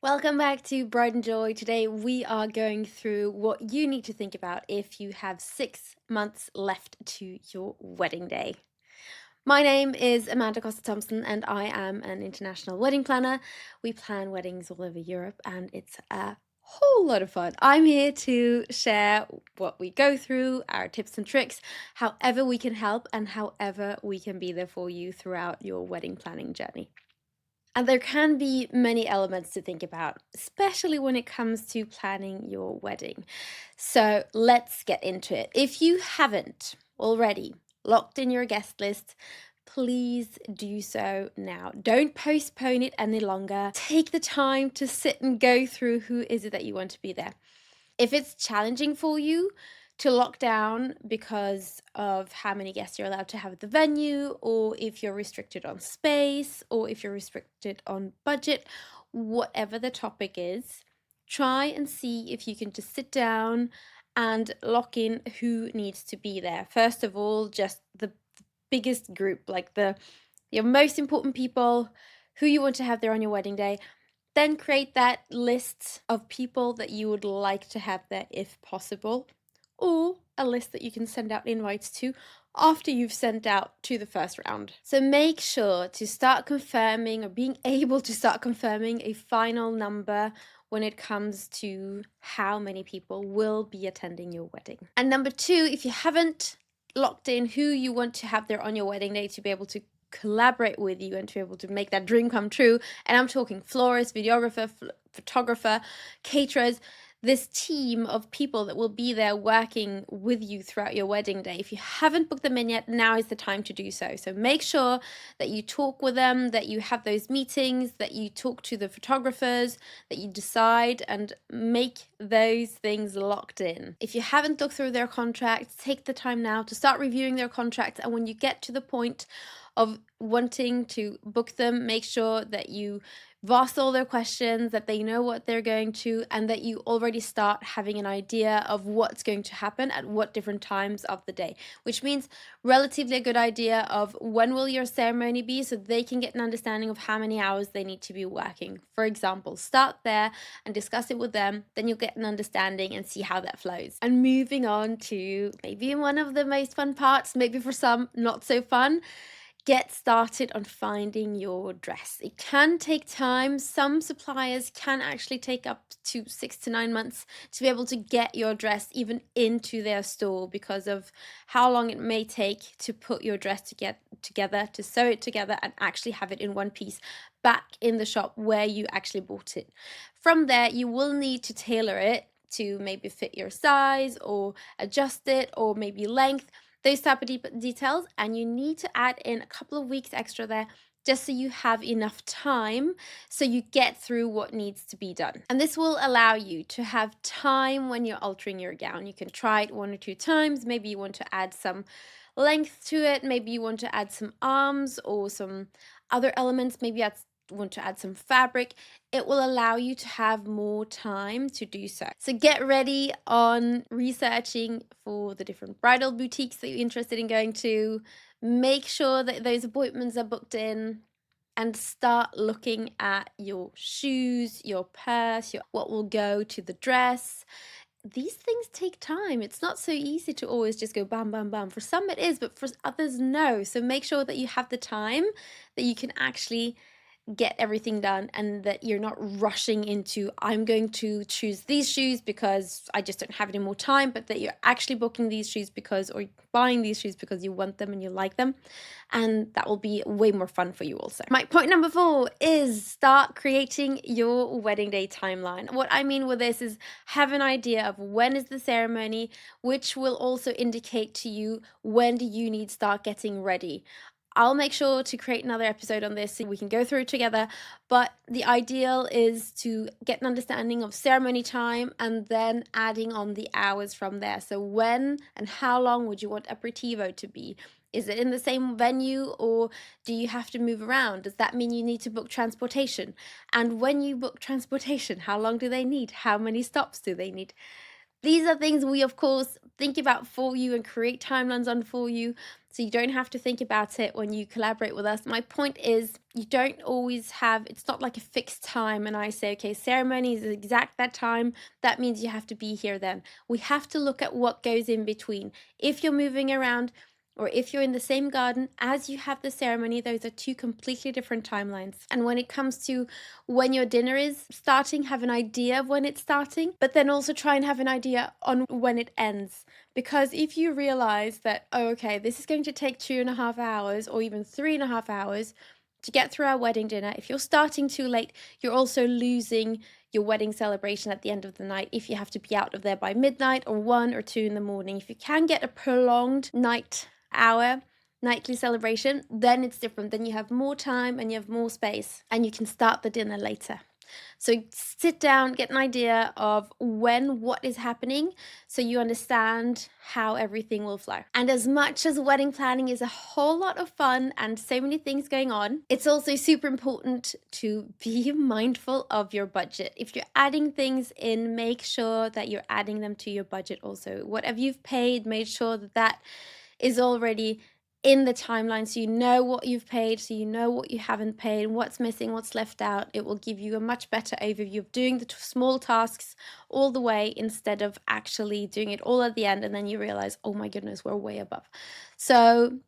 Welcome back to Bride and Joy. Today we are going through what you need to think about if you have 6 months left to your wedding day. My name is Amanda Costa Thompson and I am an international wedding planner. We plan weddings all over Europe and it's a whole lot of fun. I'm here to share what we go through, our tips and tricks, however we can help and however we can be there for you throughout your wedding planning journey. And there can be many elements to think about, especially when it comes to planning your wedding. So let's get into it. If you haven't already locked in your guest list, please do so now. Don't postpone it any longer. Take the time to sit and go through who is it that you want to be there. If it's challenging for you to lock down because of how many guests you're allowed to have at the venue, or if you're restricted on space, or if you're restricted on budget, whatever the topic is, try and see if you can just sit down and lock in who needs to be there. First of all, just the biggest group, like your most important people who you want to have there on your wedding day. Then create that list of people that you would like to have there if possible, or a list that you can send out invites to after you've sent out to the first round. So make sure to start confirming or being able to start confirming a final number when it comes to how many people will be attending your wedding. And number two, if you haven't locked in who you want to have there on your wedding day to be able to collaborate with you and to be able to make that dream come true, and I'm talking florist, videographer, photographer, caterers, this team of people that will be there working with you throughout your wedding day. If you haven't booked them in yet, now is the time to do so. So make sure that you talk with them, that you have those meetings, that you talk to the photographers, that you decide and make those things locked in. If you haven't looked through their contracts, take the time now to start reviewing their contracts. And when you get to the point of wanting to book them, make sure that you've asked all their questions, that they know what they're going to, and that you already start having an idea of what's going to happen at what different times of the day, which means relatively a good idea of when will your ceremony be, so they can get an understanding of how many hours they need to be working. For example, start there and discuss it with them, then you'll get an understanding and see how that flows. And moving on to maybe one of the most fun parts, maybe for some not so fun, get started on finding your dress. It can take time. Some suppliers can actually take up to 6 to 9 months to be able to get your dress even into their store because of how long it may take to put your dress together, to sew it together and actually have it in one piece back in the shop where you actually bought it. From there, you will need to tailor it to maybe fit your size or adjust it or maybe length, those type of details, and you need to add in a couple of weeks extra there just so you have enough time so you get through what needs to be done. And this will allow you to have time when you're altering your gown. You can try it 1 or 2 times. Maybe you want to add some length to it, maybe you want to add some arms or some other elements, maybe want to add some fabric. It will allow you to have more time to do so. So get ready on researching for the different bridal boutiques that you're interested in going to. Make sure that those appointments are booked in and start looking at your shoes, your purse, what will go to the dress. These things take time. It's not so easy to always just go bam, bam, bam. For some it is, but for others, no. So make sure that you have the time that you can actually get everything done and that you're not rushing into, I'm going to choose these shoes because I just don't have any more time, but that you're actually booking these shoes because, or buying these shoes because you want them and you like them. And that will be way more fun for you also. My point number 4 is start creating your wedding day timeline. What I mean with this is have an idea of when is the ceremony, which will also indicate to you when do you need to start getting ready. I'll make sure to create another episode on this so we can go through it together. But the ideal is to get an understanding of ceremony time and then adding on the hours from there. So when and how long would you want aperitivo to be? Is it in the same venue or do you have to move around? Does that mean you need to book transportation? And when you book transportation, how long do they need? How many stops do they need? These are things we, of course, think about for you and create timelines on for you, so you don't have to think about it when you collaborate with us. My point is, you don't always have, it's not like a fixed time and I say, okay, ceremony is exact that time, that means you have to be here then. We have to look at what goes in between. If you're moving around, or if you're in the same garden as you have the ceremony, those are two completely different timelines. And when it comes to when your dinner is starting, have an idea of when it's starting, but then also try and have an idea on when it ends. Because if you realize that, oh, okay, this is going to take 2.5 hours or even 3.5 hours to get through our wedding dinner, if you're starting too late, you're also losing your wedding celebration at the end of the night if you have to be out of there by midnight or 1 or 2 in the morning. If you can get a prolonged nightly celebration, then it's different. Then you have more time and you have more space and you can start the dinner later. So sit down, get an idea of when what is happening so you understand how everything will flow. And as much as wedding planning is a whole lot of fun and so many things going on, it's also super important to be mindful of your budget. If you're adding things in, make sure that you're adding them to your budget also. Whatever you've paid, make sure that that is already in the timeline, so you know what you've paid, so you know what you haven't paid, what's missing, what's left out. It will give you a much better overview of doing the small tasks all the way instead of actually doing it all at the end and then you realize, oh my goodness, we're way above. So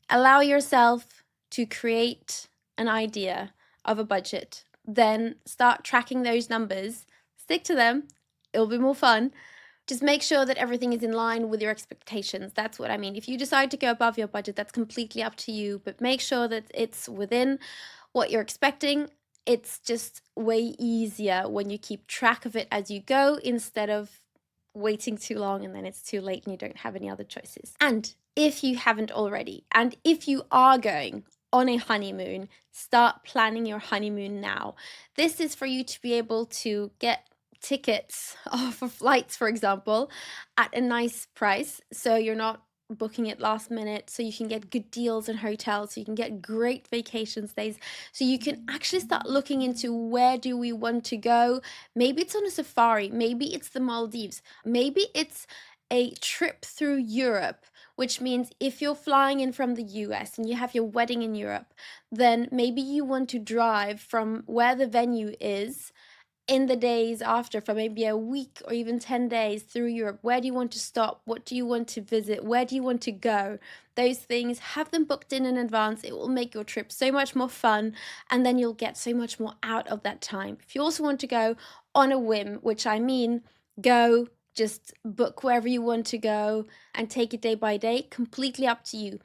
allow yourself to create an idea of a budget, then start tracking those numbers, stick to them, it'll be more fun. Just make sure that everything is in line with your expectations. That's what I mean. If you decide to go above your budget, that's completely up to you, but make sure that it's within what you're expecting. It's just way easier when you keep track of it as you go instead of waiting too long and then it's too late and you don't have any other choices. And if you haven't already, and if you are going on a honeymoon, start planning your honeymoon now. This is for you to be able to get tickets for flights, for example, at a nice price, so you're not booking it last minute, so you can get good deals in hotels, so you can get great vacation stays, so you can actually start looking into where do we want to go. Maybe it's on a safari, maybe it's the Maldives, maybe it's a trip through Europe, which means if you're flying in from the US and you have your wedding in Europe, then maybe you want to drive from where the venue is in the days after, for maybe a week or even 10 days through Europe. Where do you want to stop? What do you want to visit? Where do you want to go? Those things, have them booked in advance. It will make your trip so much more fun, and then you'll get so much more out of that time. If you also want to go on a whim, which I mean, go, just book wherever you want to go and take it day by day, completely up to you.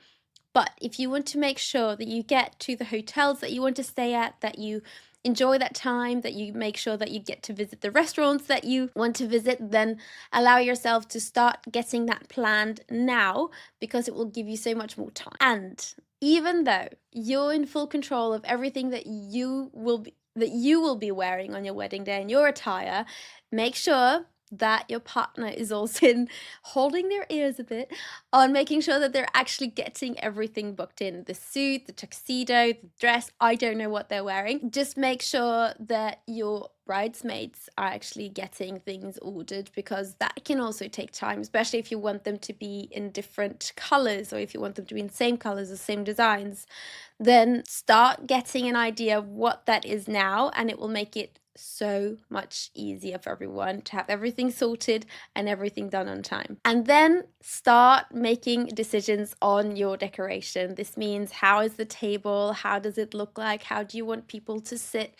But if you want to make sure that you get to the hotels that you want to stay at, that you enjoy that time, that you make sure that you get to visit the restaurants that you want to visit, then allow yourself to start getting that planned now, because it will give you so much more time. And even though you're in full control of everything that you will be wearing on your wedding day and your attire, make sure that your partner is also in holding their ears a bit on making sure that they're actually getting everything booked in. The suit, the tuxedo, the dress, I don't know what they're wearing. Just make sure that your bridesmaids are actually getting things ordered, because that can also take time, especially if you want them to be in different colors or if you want them to be in the same colors or same designs. Then start getting an idea of what that is now, and it will make it so much easier for everyone to have everything sorted and everything done on time. And then start making decisions on your decoration. This means, how is the table? How does it look like? How do you want people to sit?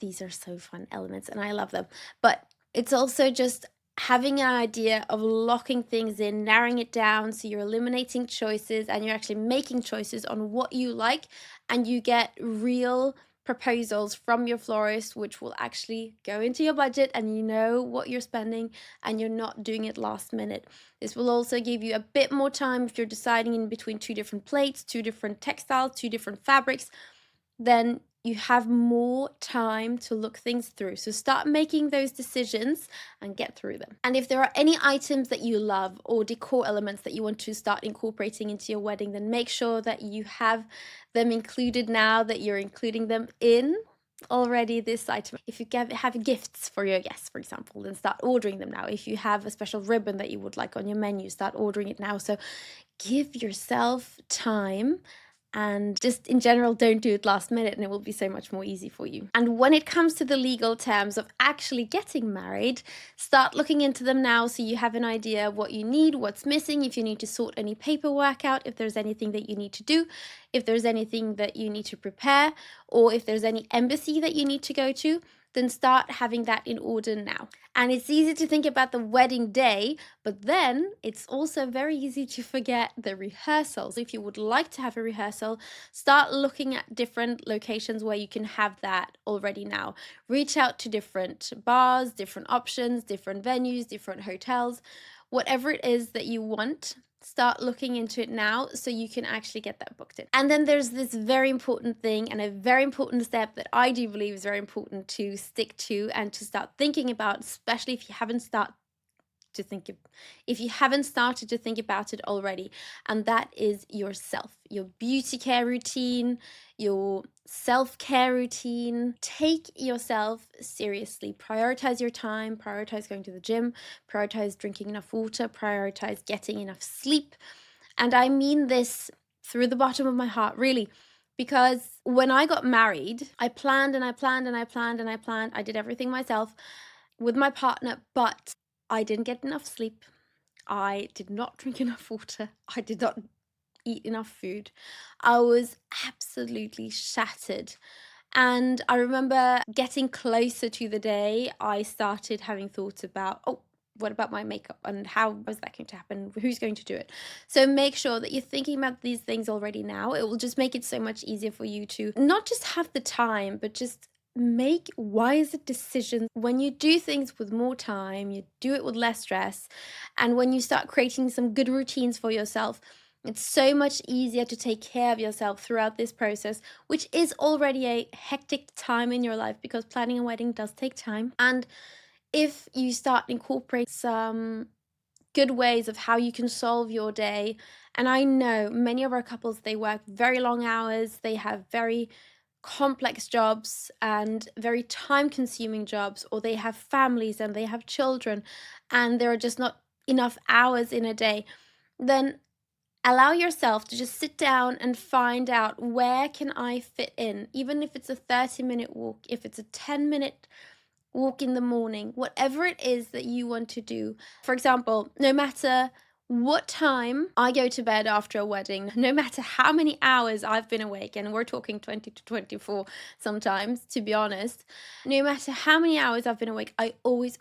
These are so fun elements and I love them. But it's also just having an idea of locking things in, narrowing it down, so you're eliminating choices and you're actually making choices on what you like, and you get real proposals from your florist which will actually go into your budget, and you know what you're spending and you're not doing it last minute. This will also give you a bit more time if you're deciding in between 2 different plates, 2 different textiles, 2 different fabrics. Then you have more time to look things through. So start making those decisions and get through them. And if there are any items that you love or decor elements that you want to start incorporating into your wedding, then make sure that you have them included now, that you're including them in already this item. If you have gifts for your guests, for example, then start ordering them now. If you have a special ribbon that you would like on your menu, start ordering it now. So give yourself time, and just in general, don't do it last minute, and it will be so much more easy for you. And when it comes to the legal terms of actually getting married, start looking into them now so you have an idea of what you need, what's missing, if you need to sort any paperwork out, if there's anything that you need to do, if there's anything that you need to prepare, or if there's any embassy that you need to go to, then start having that in order now. And it's easy to think about the wedding day, but then it's also very easy to forget the rehearsals. If you would like to have a rehearsal, start looking at different locations where you can have that already now. Reach out to different bars, different options, different venues, different hotels, whatever it is that you want. Start looking into it now so you can actually get that booked in. And then there's this very important thing, and a very important step that I do believe is very important to stick to and to start thinking about, especially if you haven't started to think about it already, and that is yourself, your beauty care routine, your self-care routine. Take yourself seriously. Prioritize your time, prioritize going to the gym, prioritize drinking enough water, prioritize getting enough sleep. And I mean this through the bottom of my heart, really, because when I got married, I planned and I planned and I planned and I planned. I did everything myself with my partner, but I didn't get enough sleep. I did not drink enough water. I did not eat enough food. I was absolutely shattered. And I remember getting closer to the day, I started having thoughts about, oh, what about my makeup and how is that going to happen? Who's going to do it? So make sure that you're thinking about these things already now. It will just make it so much easier for you to not just have the time, but just make wiser decisions. When you do things with more time, you do it with less stress. And when you start creating some good routines for yourself, it's so much easier to take care of yourself throughout this process, which is already a hectic time in your life, because planning a wedding does take time. And if you start incorporate some good ways of how you can solve your day, and I know many of our couples, they work very long hours, they have very complex jobs and very time-consuming jobs, or they have families and they have children, and there are just not enough hours in a day, then allow yourself to just sit down and find out, where can I fit in, even if it's a 30-minute walk, if it's a 10-minute walk in the morning, whatever it is that you want to do. For example, no matter what time I go to bed after a wedding, no matter how many hours I've been awake, and we're talking 20 to 24 sometimes, to be honest, no matter how many hours I've been awake, I always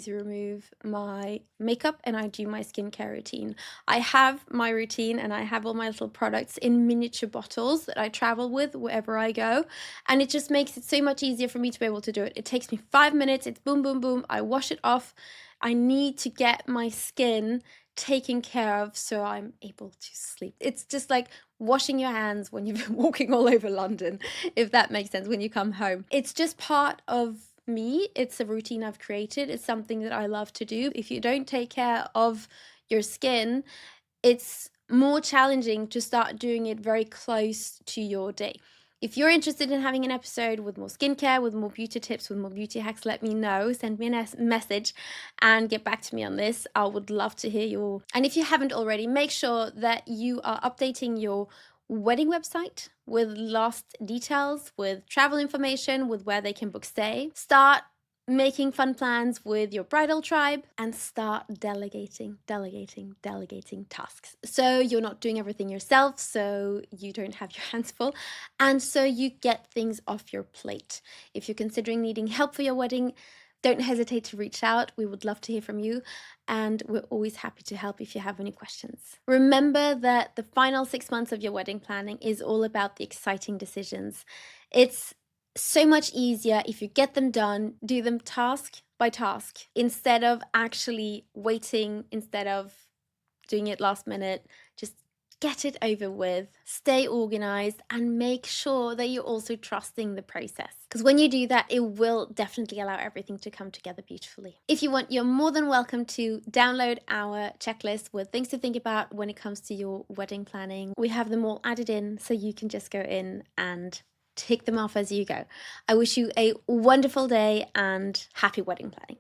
remove my makeup and I do my skincare routine. I have my routine and I have all my little products in miniature bottles that I travel with wherever I go, and it just makes it so much easier for me to be able to do it. It takes me 5 minutes, it's boom, boom, boom, I wash it off. I need to get my skin taken care of so I'm able to sleep. It's just like washing your hands when you've been walking all over London, if that makes sense, when you come home. It's just part of me. It's a routine I've created. It's something that I love to do. If you don't take care of your skin, it's more challenging to start doing it very close to your day. If you're interested in having an episode with more skincare, with more beauty tips, with more beauty hacks, let me know. Send me a message and get back to me on this. I would love to hear your... And if you haven't already, make sure that you are updating your wedding website with last details, with travel information, with where they can book stay. Start making fun plans with your bridal tribe, and start delegating tasks. So you're not doing everything yourself, so you don't have your hands full, and so you get things off your plate. If you're considering needing help for your wedding, don't hesitate to reach out. We would love to hear from you, and we're always happy to help if you have any questions. Remember that the final 6 months of your wedding planning is all about the exciting decisions. It's so much easier if you get them done, do them task by task, instead of actually waiting, instead of doing it last minute. Just get it over with, stay organized, and make sure that you're also trusting the process. Because when you do that, it will definitely allow everything to come together beautifully. If you want, you're more than welcome to download our checklist with things to think about when it comes to your wedding planning. We have them all added in, so you can just go in and tick them off as you go. I wish you a wonderful day and happy wedding planning.